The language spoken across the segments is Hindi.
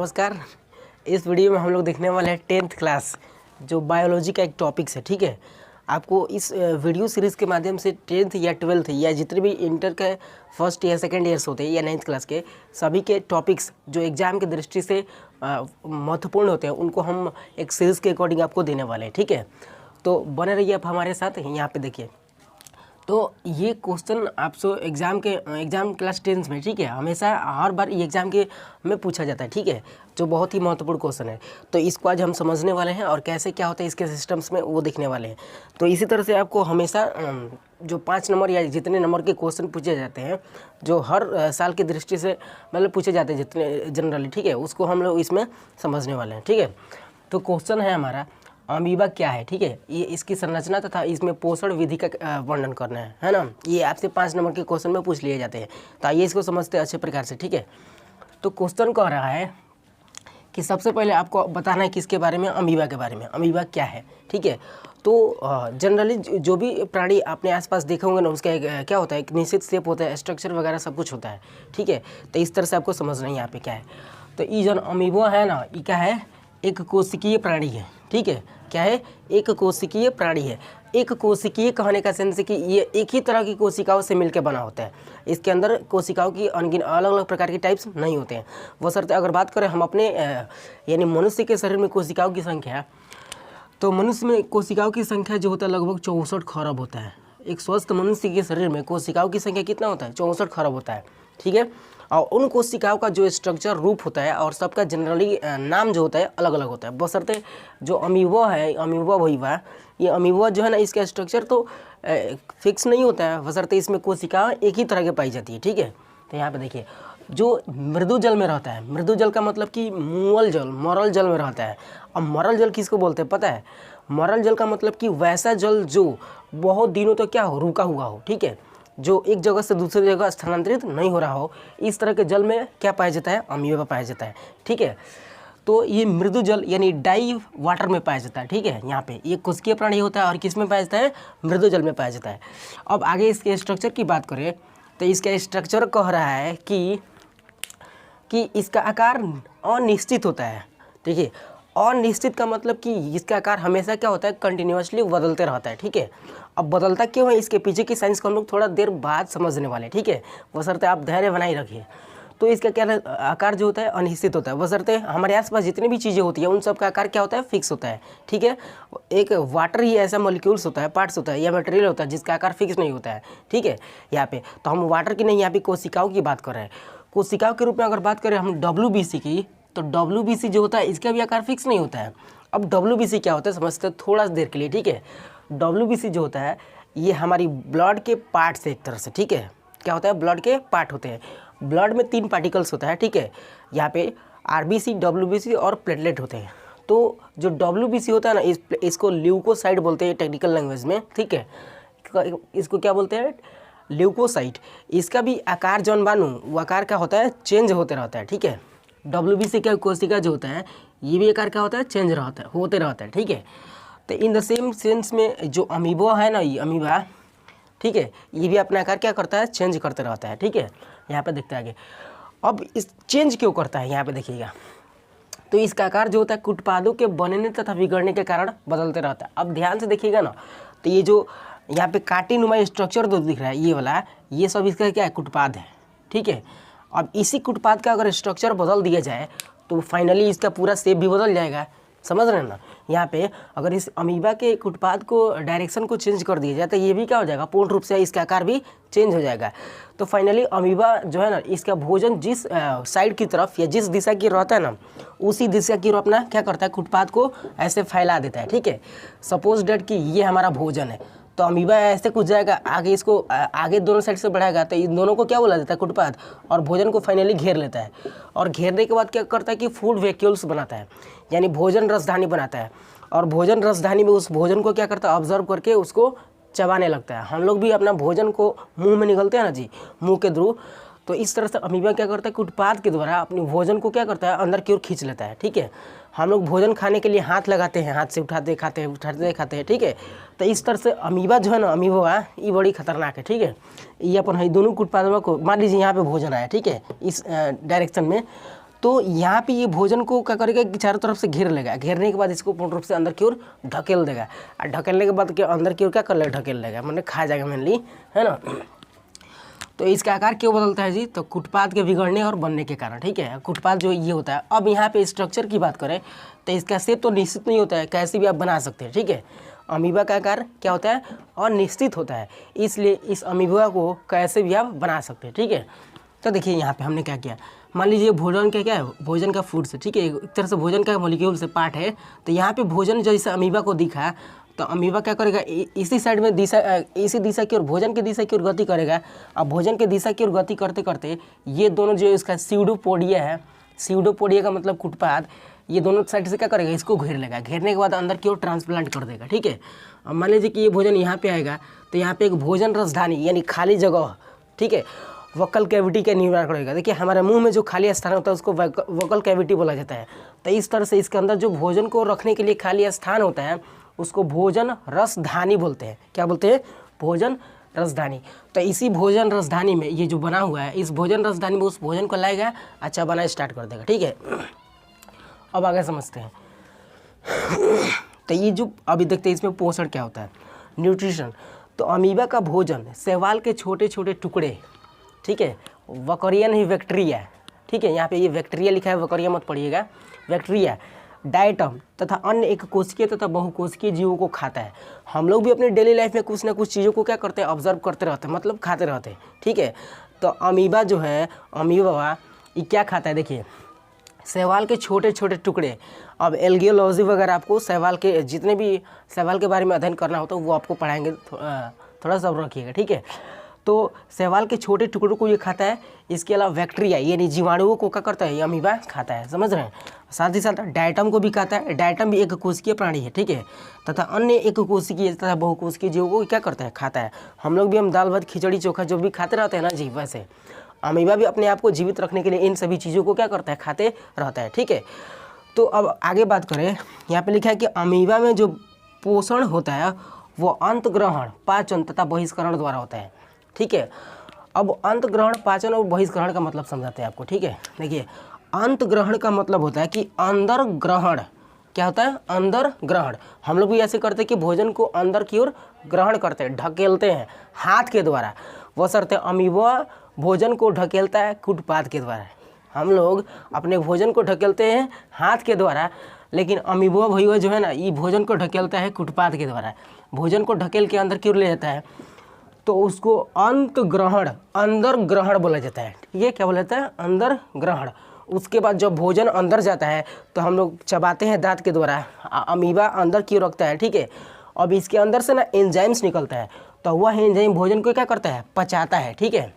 नमस्कार। इस वीडियो में हम लोग देखने वाले हैं 10th क्लास जो बायोलॉजी का एक टॉपिक है। ठीक है, आपको इस वीडियो सीरीज़ के माध्यम से 10th या 12th या जितने भी इंटर के फर्स्ट या सेकेंड ईयर्स होते हैं या 9th क्लास के सभी के टॉपिक्स जो एग्ज़ाम की दृष्टि से महत्वपूर्ण होते हैं उनको हम एक सीरीज़ के अकॉर्डिंग आपको देने वाले हैं। ठीक है, तो बने रहिए आप हमारे साथ। यहाँ पे देखिए, तो ये क्वेश्चन आपसे एग्ज़ाम क्लास 10 में, ठीक है, हमेशा हर बार ये एग्ज़ाम के में पूछा जाता है। ठीक है, जो बहुत ही महत्वपूर्ण क्वेश्चन है, तो इसको आज हम समझने वाले हैं और कैसे क्या होता है इसके सिस्टम्स में वो देखने वाले हैं। तो इसी तरह से आपको हमेशा जो 5 नंबर या जितने नंबर के क्वेश्चन पूछे जाते हैं जो हर साल की दृष्टि से मतलब पूछे जाते हैं जितने जनरली, ठीक है, उसको हम लोग इसमें समझने वाले हैं। ठीक है, तो क्वेश्चन है हमारा अमीबा क्या है। ठीक है, ये इसकी संरचना तथा इसमें पोषण विधि का वर्णन करना है ना। ये आपसे 5 नंबर के क्वेश्चन में पूछ लिए जाते हैं, तो आइए इसको समझते हैं अच्छे प्रकार से। ठीक है, तो क्वेश्चन कह रहा है कि सबसे पहले आपको बताना है किसके बारे में, अमीबा के बारे में। अमीबा क्या है, ठीक है। तो जनरली जो भी प्राणी आपने आसपास देखे होंगे ना, उसका एक क्या होता है, एक निश्चित शेप होता है, स्ट्रक्चर वगैरह सब कुछ होता है। ठीक है, तो इस तरह से आपको समझना है यहाँ पे क्या है। तो ये जो अमीबा है ना, ये क्या है, एक कोशिकीय प्राणी है। ठीक है, क्या है, एक कोशिकीय प्राणी है। एक कोशिकीय कहने का सेंस है कि ये एक ही तरह की कोशिकाओं से मिलकर बना होता है। इसके अंदर कोशिकाओं की अनगिन अलग अलग प्रकार के टाइप्स नहीं होते हैं। बशर्ते अगर बात करें हम अपने यानी मनुष्य के शरीर में कोशिकाओं की संख्या, तो मनुष्य में कोशिकाओं की संख्या जो होता है लगभग 64 खरब होता है। एक स्वस्थ मनुष्य के शरीर में कोशिकाओं की संख्या कितना होता है, 64 खरब होता है। ठीक है, और उन कोशिकाओं का जो स्ट्रक्चर रूप होता है और सबका जनरली नाम जो होता है अलग अलग होता है। बशर्ते जो अमीबा है, अमीबा वहीवा, ये अमीबा जो है ना, इसका स्ट्रक्चर तो फिक्स नहीं होता है, बशर्ते इसमें कोशिकाएं एक ही तरह की पाई जाती है। ठीक है, तो यहाँ पे देखिए, जो मृदु जल में रहता है, मृदु जल का मतलब कि मुअल जल, मरल जल में रहता है। अब मरल जल किसको बोलते हैं पता है, मरल जल का मतलब कि वैसा जल जो बहुत दिनों तक क्या हो, रुका हुआ हो। ठीक है, जो एक जगह से दूसरी जगह स्थानांतरित नहीं हो रहा हो, इस तरह के जल में क्या पाया जाता है, अमीबा पाया जाता है। ठीक है, तो ये मृदु जल यानी डाई वाटर में पाया जाता है। ठीक है, यहाँ पे ये कोशिकीय प्राणी होता है और किस में पाया जाता है, मृदु जल में पाया जाता है। अब आगे इसके स्ट्रक्चर की बात करें तो इसका स्ट्रक्चर कह रहा है कि इसका आकार अनिश्चित होता है। ठीक है, अनिश्चित का मतलब कि इसका आकार हमेशा क्या होता है, कंटिन्यूसली बदलते रहता है। ठीक है, अब बदलता क्यों है, इसके पीछे की साइंस को हम लोग थोड़ा देर बाद समझने वाले हैं। ठीक है, बशर्ते आप धैर्य बनाए रखिए। तो इसका क्या आकार जो होता है अनिश्चित होता है, बशर्ते हमारे आसपास जितनी भी चीज़ें होती है उन सब का आकार क्या होता है, फिक्स होता है। ठीक है, एक वाटर ही ऐसा मॉलिक्यूल्स होता है, पार्ट्स होता है या मटेरियल होता है जिसका आकार फिक्स नहीं होता है। ठीक है, यहाँ पे तो हम वाटर की नहीं, यहाँ पे कोशिकाओं की बात कर रहे हैं। कोशिकाओं के रूप में अगर बात करें हम WBC की, तो WBC जो होता है इसका भी आकार फिक्स नहीं होता है। अब WBC क्या होता है समझते हैं थोड़ा देर के लिए। ठीक है, WBC जो होता है ये हमारी ब्लड के पार्ट से एक तरह से, ठीक है, क्या होता है, ब्लड के पार्ट होते हैं। ब्लड में 3 पार्टिकल्स होता है। ठीक है, यहाँ पे RBC, WBC और प्लेटलेट होते हैं। तो जो WBC होता है ना, इसको ल्यूकोसाइट बोलते हैं टेक्निकल लैंग्वेज में। ठीक है, इसको क्या बोलते हैं, ल्यूकोसाइट। इसका भी आकार जौन बानू वो आकार क्या होता है, चेंज होते रहता है। ठीक है, WBC का कोशिका जो होता है ये भी आकार क्या होता है, चेंज रहता है, होते रहता है। ठीक है, तो इन द सेम सेंस में जो अमीबा है ना, ये अमीबा, ठीक है, ये भी अपना आकार क्या करता है, चेंज करते रहता है। ठीक है, यहाँ पे देखते हैं आगे। अब इस चेंज क्यों करता है, यहाँ पे देखिएगा, तो इसका आकार जो होता है उत्पादों के बनने तथा बिगड़ने के कारण बदलते रहता है। अब ध्यान से देखिएगा ना, तो ये जो यहाँ पे कांटेनुमा स्ट्रक्चर जो दिख रहा है ये वाला, ये सब इसका क्या है, उत्पाद है। ठीक है, अब इसी उत्पाद का अगर स्ट्रक्चर बदल दिया जाए तो फाइनली इसका पूरा शेप भी बदल जाएगा। समझ रहे हैं ना, यहाँ पे अगर इस अमीबा के उत्पाद को डायरेक्शन को चेंज कर दिया जाए तो ये भी क्या हो जाएगा, पूर्ण रूप से इसका आकार भी चेंज हो जाएगा। तो फाइनली अमीबा जो है ना, इसका भोजन जिस साइड की तरफ या जिस दिशा की रहता है ना, उसी दिशा की ओर अपना क्या करता है, उत्पाद को ऐसे फैला देता है। ठीक है, सपोज डेट कि ये हमारा भोजन है, तो अमीबा ऐसे कुछ जाएगा आगे, इसको आगे दोनों साइड से बढ़ाएगा, तो इन दोनों को क्या बोला जाता है, उत्पाद, और भोजन को फाइनली घेर लेता है। और घेरने के बाद क्या करता है कि फूड वैक्यूल्स बनाता है, यानी भोजन रसधानी बनाता है। और भोजन रसधानी में उस भोजन को क्या करता है, ऑब्जर्व करके उसको चबाने लगता है। हम लोग भी अपना भोजन को मुंह में निगलते हैं ना जी, मुंह के थ्रू, तो इस तरह से अमीबा क्या करता है कि उत्पाद के द्वारा अपने भोजन को क्या करता है, अंदर की ओर खींच लेता है। ठीक है, हम लोग भोजन खाने के लिए हाथ लगाते हैं, हाथ से उठाते खाते हैं, उठाते खाते हैं। ठीक है, तो इस तरह से अमीबा जो है ना, अमीबा ये बड़ी खतरनाक है। ठीक है, ये अपन है दोनों उत्पादों को, मान लीजिए यहाँ पे भोजन आया, ठीक है, इस डायरेक्शन में, तो यहाँ पे ये भोजन को क्या करेगा कि चारों तरफ से घेर लेगा, घेरने के बाद इसको पूर्ण रूप से अंदर की ओर ढकेल देगा, और ढकेलने के बाद क्या अंदर की ओर क्या कर लेगा, ढकेल लेगा, मतलब खा जाएगा मेनली, है ना। तो इसका आकार क्यों बदलता है जी, तो कुटपाद के बिगड़ने और बनने के कारण, ठीक है। कुटपाद जो ये होता है, अब यहाँ पे स्ट्रक्चर की बात करें तो इसका शेप तो निश्चित नहीं होता है, कैसे भी आप बना सकते हैं, ठीक है। अमीबा का आकार क्या होता है, अनिश्चित होता है, इसलिए इस अमीबा को कैसे भी आप बना सकते हैं, ठीक है। तो देखिए यहाँ पे हमने क्या किया, मान लीजिए भोजन का क्या है, भोजन का फूड से, ठीक है, एक तरह से भोजन का मॉलिक्यूल से पार्ट है। तो यहाँ पे भोजन जैसे अमीबा को दिखा, तो अमीबा क्या करेगा, इसी साइड में दिशा, इसी दिशा की ओर, भोजन की दिशा की ओर गति करेगा। अब भोजन की दिशा की ओर गति करते करते ये दोनों जो इसका स्यूडोपोडिया है, स्यूडोपोडिया का मतलब कुटपाद, ये दोनों साइड से क्या करेगा, इसको घेर लेगा, घेरने के बाद अंदर की ओर ट्रांसप्लांट कर देगा, ठीक है। अब मान लीजिए कि ये भोजन यहाँ पे आएगा, तो यहाँ पे एक भोजन रसधानी यानी खाली जगह, ठीक है, वोकल कैविटी का निर्माण करेगा। देखिए हमारे मुंह में जो खाली स्थान होता है उसको वोकल कैविटी बोला जाता है। तो इस तरह से इसके अंदर जो भोजन को रखने के लिए खाली स्थान होता है उसको भोजन रसधानी बोलते हैं। क्या बोलते हैं, भोजन रसधानी। तो इसी भोजन रसधानी में ये जो बना हुआ है, इस भोजन रसधानी में उस भोजन को लाएगा, अच्छा बना स्टार्ट कर देगा, ठीक है। अब आगे समझते हैं। तो ये जो अभी देखते हैं इसमें पोषण क्या होता है, न्यूट्रिशन। तो अमीबा का भोजन शैवाल के छोटे छोटे टुकड़े, ठीक है, वकरिया नहीं बैक्टीरिया, ठीक है, यहाँ पे ये बैक्टीरिया लिखा है, वकरिया मत पढ़िएगा, बैक्टीरिया, डायटम तथा अन्य एक कोशिकीय तथा बहुकोशिकीय जीवों को खाता है। हम लोग भी अपने डेली लाइफ में कुछ ना कुछ चीज़ों को क्या करते हैं, ऑब्जर्व करते रहते हैं, मतलब खाते रहते हैं, ठीक है। तो अमीबा जो है, अमीबा ये क्या खाता है, देखिए शैवाल के छोटे छोटे टुकड़े। अब एल्गियोलॉजी वगैरह आपको शैवाल के जितने भी शैवाल के बारे में अध्ययन करना होता है वो आपको पढ़ाएंगे, थोड़ा सा रखिएगा, ठीक है। तो शैवाल के छोटे टुकड़ों को ये खाता है। इसके अलावा बैक्टीरिया यानी जीवाणुओं को क्या करता है, ये अमीबा खाता है, समझ रहे हैं। साथ ही साथ डायटम को भी खाता है। डायटम भी एक कोशिकीय प्राणी है, ठीक है, तथा अन्य एक कोशिकीय तथा बहुकोशिकीय जीवों को क्या करता है, खाता है। हम लोग भी हम दाल भात खिचड़ी चोखा जो भी खाते रहते हैं ना जी, वैसे अमीबा भी अपने आप को जीवित रखने के लिए इन सभी चीज़ों को क्या करता है, खाते रहता है, ठीक है। तो अब आगे बात करें, यहाँ पे लिखा है कि अमीबा में जो पोषण होता है वो अंतग्रहण, पाचन तथा बहिष्करण द्वारा होता है, ठीक है। अब अंतग्रहण, पाचन और बहिष्करण का मतलब समझाते हैं आपको, ठीक है। देखिए अंतग्रहण का मतलब होता है कि अंदर ग्रहण, क्या होता है, अंदर ग्रहण। हम लोग भी ऐसे करते हैं कि भोजन को अंदर की ओर ग्रहण करते हैं, ढकेलते हैं हाथ के द्वारा। वो शर्त है, अमीबा भोजन को ढकेलता है कुटपाद के द्वारा। हम लोग अपने भोजन को ढकेलते हैं हाथ के द्वारा, लेकिन अमीबा भैया जो है ना, ये भोजन को ढकेलता है कुटपाद के द्वारा। भोजन को ढकेल के अंदर की ओर ले जाता है, तो उसको अंत ग्रहण, अंदर ग्रहण बोला जाता है, ठीक है। क्या बोला जाता है, अंदर ग्रहण। उसके बाद जब भोजन अंदर जाता है तो हम लोग चबाते हैं दांत के द्वारा, अमीबा अंदर की ओर रखता है, ठीक है। अब इसके अंदर से ना एंजाइम्स निकलता है, तो वह एंजाइम भोजन को क्या करता है, पचाता है, ठीक है।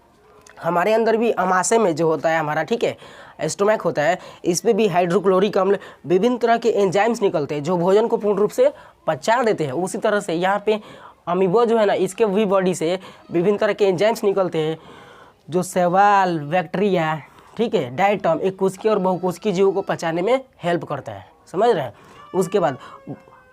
हमारे अंदर भी अमाशय में जो होता है हमारा, ठीक है, स्टोमैक होता है, इस पर भी हाइड्रोक्लोरिक अम्ल, विभिन्न तरह के एंजाइम्स निकलते हैं जो भोजन को पूर्ण रूप से पचा देते हैं। उसी तरह से यहाँ पे अमीबा जो है ना, इसके भी बॉडी से विभिन्न तरह के एंजाइम्स निकलते हैं जो शैवाल, बैक्टीरिया, ठीक है, डायटम, एक कोशिकीय और बहुकोशिकीय जीवों को पचाने में हेल्प करता है, समझ रहे हैं। उसके बाद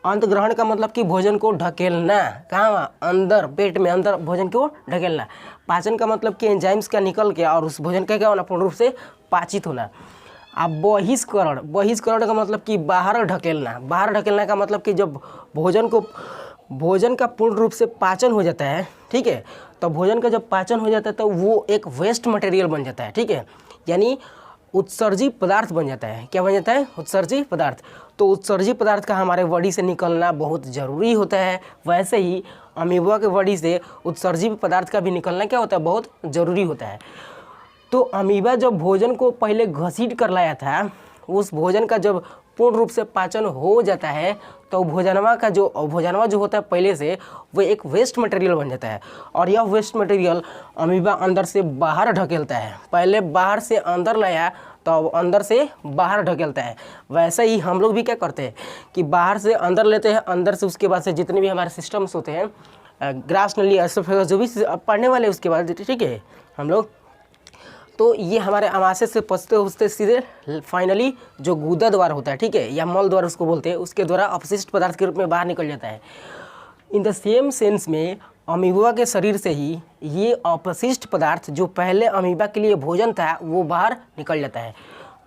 अंतग्रहण का मतलब कि भोजन को ढकेलना, कहाँ, अंदर पेट में अंदर भोजन को ढकेलना। पाचन का मतलब कि एंजाइम्स का निकल के और उस भोजन का क्या होना, पूर्ण रूप से पाचित होना। अब बहिष्करण, बहिष्करण का मतलब कि बाहर ढकेलना। बाहर ढकेलना का मतलब कि जब भोजन का पूर्ण रूप से पाचन हो जाता है, ठीक है, तो भोजन का जब पाचन हो जाता है तो वो एक वेस्ट मटेरियल बन जाता है, ठीक है, यानी उत्सर्जी पदार्थ बन जाता है। क्या बन जाता है, उत्सर्जी पदार्थ। तो उत्सर्जी पदार्थ का हमारे बॉडी से निकलना बहुत ज़रूरी होता है। वैसे ही अमीबा के बॉडी से उत्सर्जी पदार्थ का भी निकलना क्या होता है, बहुत ज़रूरी होता है। तो अमीबा जब भोजन को पहले घसीट कर लाया था, उस भोजन का जब पूर्ण रूप से पाचन हो जाता है तो भोजनवा जो होता है पहले से, वो एक वेस्ट मटेरियल बन जाता है। और यह वेस्ट मटेरियल अमीबा अंदर से बाहर ढकेलता है। पहले बाहर से अंदर लाया तो अब अंदर से बाहर ढकेलता है। वैसे ही हम लोग भी क्या करते हैं कि बाहर से अंदर लेते हैं, अंदर से उसके बाद से जितने भी हमारे सिस्टम्स होते हैं, ग्रास नली, जो भी पढ़ने वाले, उसके बाद ठीक है हम लोग, तो ये हमारे अमाशय से पचते उचते सीधे फाइनली जो गुदा द्वार होता है, ठीक है, या मल द्वार उसको बोलते हैं, उसके द्वारा अपशिष्ट पदार्थ के रूप में बाहर निकल जाता है। इन द सेम सेंस में अमीबा के शरीर से ही ये अपशिष्ट पदार्थ जो पहले अमीबा के लिए भोजन था वो बाहर निकल जाता है।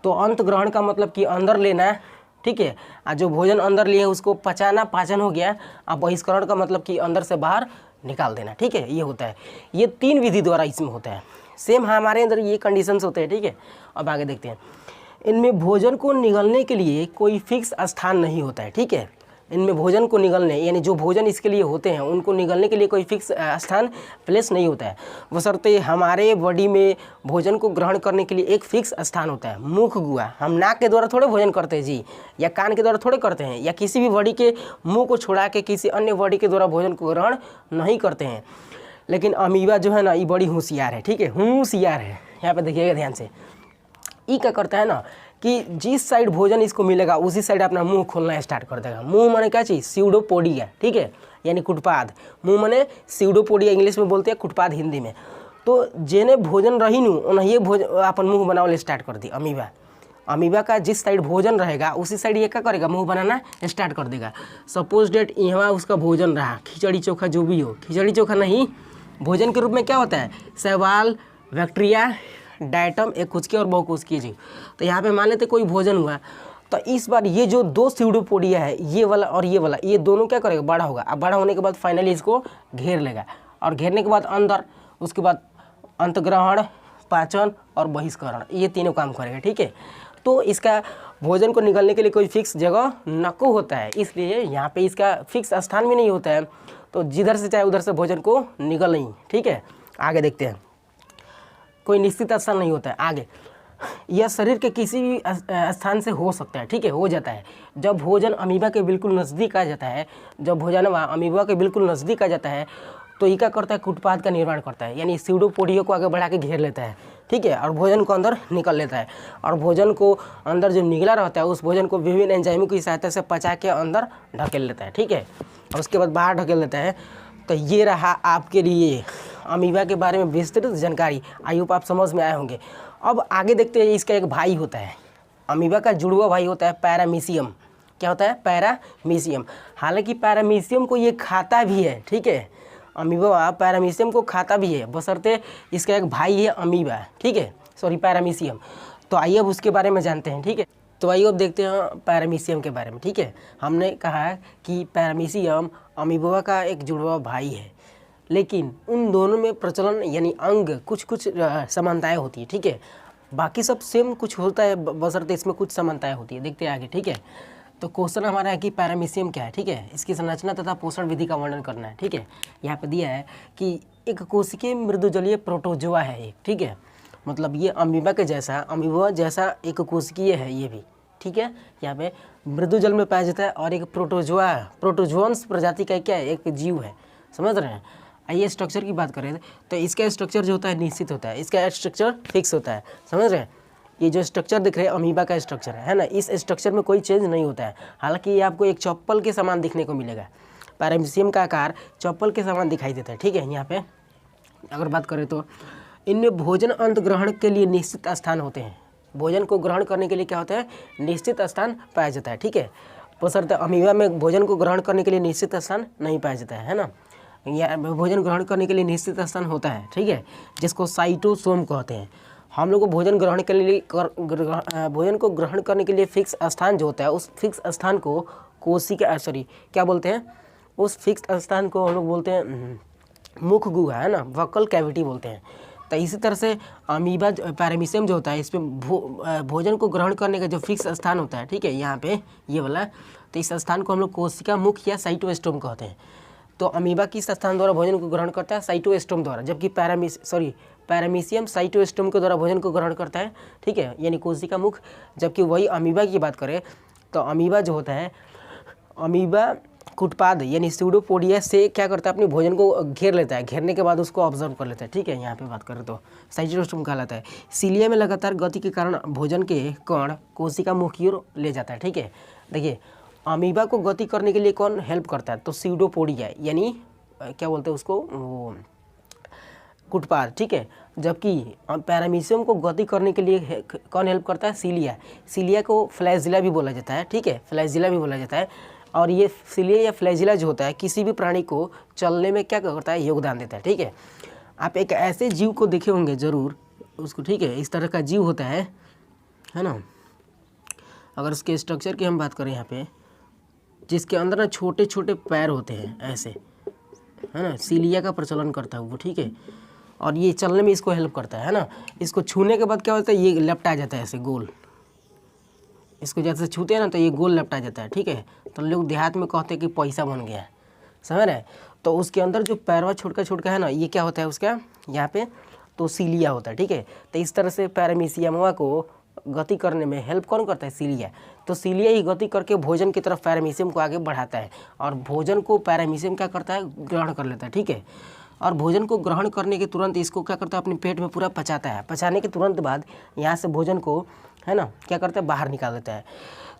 तो अंत ग्रहण का मतलब कि अंदर लेना है, ठीक है। और जो भोजन अंदर लिए उसको पचाना, पाचन हो गया। अब बहिष्करण का मतलब कि अंदर से बाहर निकाल देना, ठीक है, ये होता है। ये 3 विधि द्वारा इसमें होता है। सेम हमारे अंदर ये कंडीशंस होते हैं, ठीक है। अब आगे देखते हैं। इनमें भोजन को निगलने के लिए कोई फिक्स स्थान नहीं होता है, ठीक है। इनमें भोजन को निगलने यानी जो भोजन इसके लिए होते हैं उनको निगलने के लिए कोई फिक्स स्थान प्लेस नहीं होता है, बशर्ते हमारे बॉडी में भोजन को ग्रहण करने के लिए एक फिक्स स्थान होता है। मुख गुहा, हम नाक के द्वारा थोड़े भोजन करते हैं जी, या कान के द्वारा थोड़े करते हैं, या किसी भी बॉडी के मुंह को छोड़ा के किसी अन्य बॉडी के द्वारा भोजन को ग्रहण नहीं करते हैं। लेकिन अमीबा जो है ना, ये बड़ी होशियार है, ठीक है, होशियार है। यहाँ पे देखिएगा ध्यान से, ये क्या करता है ना कि जिस साइड भोजन इसको मिलेगा उसी साइड अपना मुंह खोलना स्टार्ट कर देगा। मुंह माने क्या चीज़, स्यूडोपोडिया, ठीक है, यानी कुटपाद। मुंह माने स्यूडोपोडिया इंग्लिश में बोलते हैं, कुटपाद हिंदी में। तो जेने भोजन रही नू उन्हें भोजन अपन मुंह बनावल स्टार्ट कर दी अमीबा। अमीबा का जिस साइड भोजन रहेगा उसी साइड ये क्या करेगा, मुंह बनाना स्टार्ट कर देगा। सपोज डेट यहाँ उसका भोजन रहा, खिचड़ी चोखा जो भी हो, खिचड़ी चोखा नहीं, भोजन के रूप में क्या होता है, शैवाल, बैक्टीरिया, डायटम, एक कुचके और बहुकुचके जीव। तो यहाँ पे मान लेते कोई भोजन हुआ, तो इस बार ये जो 2 स्यूडोपोडिया है, ये वाला और ये वाला, ये दोनों क्या करेगा, बड़ा होगा। अब बड़ा होने के बाद फाइनली इसको घेर लेगा, और घेरने के बाद अंदर, उसके बाद अंतग्रहण, पाचन और बहिष्करण, ये तीनों काम करेगा, ठीक है। तो इसका भोजन को निकलने के लिए कोई फिक्स जगह नको होता है, इसलिए यहाँ पे इसका फिक्स स्थान भी नहीं होता है। तो जिधर से चाहे उधर से भोजन को निकल नहीं, ठीक है। आगे देखते हैं, कोई निश्चित स्थान नहीं होता है। आगे, यह शरीर के किसी भी स्थान से हो सकता है, ठीक है, हो जाता है। जब भोजन अमीबा के बिल्कुल नज़दीक आ जाता है, जब भोजन अमीबा के बिल्कुल नज़दीक आ जाता है, तो ये क्या करता है, कुटपाद का निर्माण करता है, यानी स्यूडोपोडिया को आगे बढ़ा के घेर लेता है, ठीक है, और भोजन को अंदर निकल लेता है। और भोजन को अंदर जो निकला रहता है उस भोजन को विभिन्न एंजाइमों की सहायता से पचा के अंदर ढकेल लेता है, ठीक है, और उसके बाद बाहर ढकेल लेता है। तो ये रहा आपके लिए अमीबा के बारे में विस्तृत जानकारी। आई होप आप समझ में आए होंगे। अब आगे देखते हैं, इसका एक भाई होता है, अमीबा का जुड़वा भाई होता है पैरामीशियम। क्या होता है, पैरामीशियम। हालांकि पैरामीशियम को ये खाता भी है, ठीक है, अमीबा पैरामीशियम को खाता भी है, बशर्ते इसका एक भाई है अमीबा, ठीक है, सॉरी पैरामीशियम। तो आइए अब उसके बारे में जानते हैं, ठीक है। तो आइए अब देखते हैं पैरामीशियम के बारे में, ठीक है। हमने कहा कि पैरामीशियम अमीबा का एक जुड़वा भाई है, लेकिन उन दोनों में प्रचलन यानी अंग कुछ कुछ समानताएं होती है, ठीक है। बाकी सब सेम कुछ होता है, बशर्ते इसमें कुछ समानताएं होती है। देखते हैं आगे, ठीक है। तो क्वेश्चन हमारा है कि पैरामीशियम क्या है, ठीक है, इसकी संरचना तथा पोषण विधि का वर्णन करना है, ठीक है। यहाँ पे दिया है कि एक कोशिकीय मृदुजलीय प्रोटोजोआ है एक, ठीक है, मतलब ये अमीबा के जैसा, अमीबा जैसा एक कोशिकीय है ये भी, ठीक है। यहाँ पे मृदु जल में पाया जाता है, और एक प्रोटोजोआ, प्रोटोजोअन्स प्रजाति का क्या है, एक जीव है, समझ रहे हैं। आइए स्ट्रक्चर की बात करें तो इसका स्ट्रक्चर जो होता है निश्चित होता है, इसका स्ट्रक्चर फिक्स होता है, समझ रहे हैं। ये जो स्ट्रक्चर दिख रहे हैं अमीबा का स्ट्रक्चर है ना, इस स्ट्रक्चर में कोई चेंज नहीं होता है। हालांकि ये आपको एक चप्पल के समान दिखने को मिलेगा, पैरामीशियम का आकार चप्पल के समान दिखाई देता है, ठीक है। यहाँ पे अगर बात करें तो इनमें भोजन अंत ग्रहण के लिए निश्चित स्थान होते हैं। भोजन को ग्रहण करने के लिए क्या होता है, निश्चित स्थान पाया जाता है, ठीक है। बशर्ते अमीबा में भोजन को ग्रहण करने के लिए निश्चित स्थान नहीं पाया जाता है ना, या भोजन ग्रहण करने के लिए निश्चित स्थान होता है, ठीक है, जिसको साइटोसोम कहते हैं। हम लोग को भोजन ग्रहण के लिए भोजन को ग्रहण करने के लिए फिक्स स्थान जो होता है, उस फिक्स स्थान को कोशिका, सॉरी क्या बोलते हैं, उस फिक्स स्थान को हम लोग बोलते हैं मुख गुहा, है ना, वक्कल कैविटी बोलते हैं। तो इसी तरह से अमीबा पैरामीशियम जो होता है, इसमें भोजन को ग्रहण करने का जो फिक्स स्थान होता है, ठीक है, यहाँ पे ये वाला, तो इस स्थान को हम लोग कोशिका मुख या साइटोस्टोम कहते हैं। तो अमीबा किस स्थान द्वारा भोजन को ग्रहण करता है, साइटोस्टोम द्वारा, जबकि पैरामीशियम साइटोस्टोम के द्वारा भोजन को ग्रहण करता है, ठीक है, यानी कोशिका मुख। जबकि वही अमीबा की बात करें तो अमीबा जो होता है, अमीबा कुटपाद यानी स्यूडोपोडिया से क्या करता है, अपने भोजन को घेर लेता है, घेरने के बाद उसको ऑब्जर्व कर लेता है, ठीक है। यहाँ पे बात करें तो साइटोस्टोम कहलाता है। सीलिया में लगातार गति के कारण भोजन के कण कोशिका मुख की ओर ले जाता है, ठीक है। देखिए अमीबा को गति करने के लिए कौन हेल्प करता है, तो स्यूडोपोडिया यानी क्या बोलते हैं उसको, वो कुटपाद, ठीक है। जबकि पैरामीशियम को गति करने के लिए कौन हेल्प करता है, सीलिया। सीलिया को फ्लैजिला भी बोला जाता है, ठीक है, फ्लैजिला भी बोला जाता है। और ये सीलिया या फ्लैजिला जो होता है किसी भी प्राणी को चलने में क्या करता है, योगदान देता है, ठीक है। आप एक ऐसे जीव को देखे होंगे जरूर उसको, ठीक है, इस तरह का जीव होता है, है ना। अगर इसके स्ट्रक्चर की हम बात करें यहाँ पे, जिसके अंदर ना छोटे छोटे पैर होते हैं ऐसे, है ना, सीलिया का प्रचलन करता है वो, ठीक है। और ये चलने में इसको हेल्प करता है ना। इसको छूने के बाद क्या होता है, ये लपटा जाता है ऐसे गोल, इसको जैसे छूते हैं ना तो ये गोल लपटा जाता है, ठीक है। तो लोग देहात में कहते हैं कि पैसा बन गया है, समझ रहे हैं। तो उसके अंदर जो पैरवा छोटका छोटका है ना, ये क्या होता है उसका यहाँ पे, तो सीलिया होता है, ठीक है। तो इस तरह से पैरामीशियमवा को गति करने में हेल्प कौन करता है, सीलिया। तो सीलिया ही गति करके भोजन की तरफ पैरामीशियम को आगे बढ़ाता है, और भोजन को पैरामीशियम क्या करता है, ग्रहण कर लेता है, ठीक है। और भोजन को ग्रहण करने के तुरंत इसको क्या करता है, अपने पेट में पूरा पचाता है। पचाने के तुरंत बाद यहाँ से भोजन को, है ना, क्या करता है, बाहर निकाल देता है।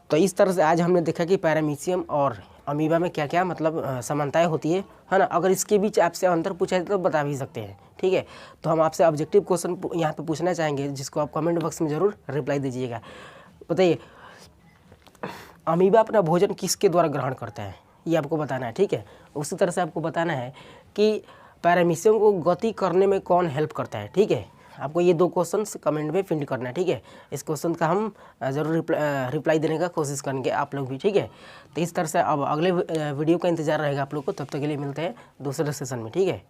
तो इस तरह से आज हमने देखा कि पैरामीशियम और अमीबा में क्या क्या मतलब समानताएं होती है ना। अगर इसके बीच आपसे अंतर पूछा जाए तो बता भी सकते हैं, ठीक है। तो हम आपसे ऑब्जेक्टिव क्वेश्चन यहाँ पे पूछना चाहेंगे, जिसको आप कमेंट बॉक्स में ज़रूर रिप्लाई दीजिएगा। बताइए, अमीबा अपना भोजन किसके द्वारा ग्रहण करता है, ये आपको बताना है, ठीक है। उसी तरह से आपको बताना है कि पैरामीशियम को गति करने में कौन हेल्प करता है, ठीक है। आपको ये 2 क्वेश्चन कमेंट में फिल करना है, ठीक है। इस क्वेश्चन का हम ज़रूर रिप्लाई देने का कोशिश करेंगे, आप लोग भी, ठीक है। तो इस तरह से अब अगले वीडियो का इंतजार रहेगा आप लोग को। तब तक के लिए मिलते हैं दूसरे सेशन में, ठीक है।